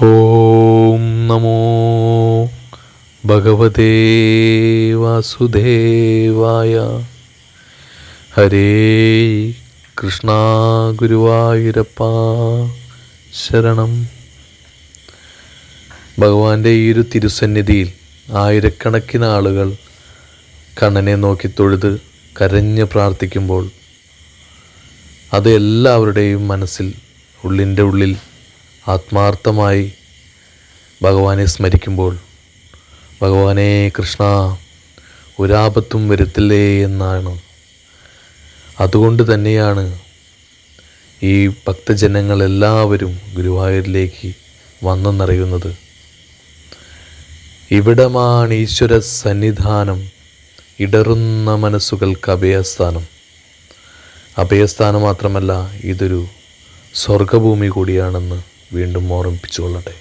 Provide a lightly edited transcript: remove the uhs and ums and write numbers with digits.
ഓം നമോ ഭഗവതേ വാസുദേവായ. ഹരേ കൃഷ്ണ ഗുരുവായൂരപ്പ ശരണം. ഭഗവാന്റെ ഈ ഒരു തിരുസന്നിധിയിൽ ആയിരക്കണക്കിന് ആളുകൾ കണ്ണനെ നോക്കി തൊഴുത് കരഞ്ഞ് പ്രാർത്ഥിക്കുമ്പോൾ അത് എല്ലാവരുടെയും മനസ്സിൽ ഉള്ളിൻ്റെ ഉള്ളിൽ ആത്മാർത്ഥമായി ഭഗവാനെ സ്മരിക്കുമ്പോൾ, ഭഗവാനെ കൃഷ്ണ ഒരാപത്തും വരുത്തില്ലേ എന്നാണ്. അതുകൊണ്ട് തന്നെയാണ് ഈ ഭക്തജനങ്ങളെല്ലാവരും ഗുരുവായൂരിലേക്ക് വന്നു നിറയുന്നത്. ഇവിടമാണ് ഈശ്വര സന്നിധാനം, ഇടറുന്ന മനസ്സുകൾക്ക് അഭയസ്ഥാനം. അഭയസ്ഥാനം മാത്രമല്ല, ഇതൊരു സ്വർഗഭൂമി കൂടിയാണെന്ന് വീണ്ടും ഓർമ്മിപ്പിച്ചുകൊള്ളട്ടെ.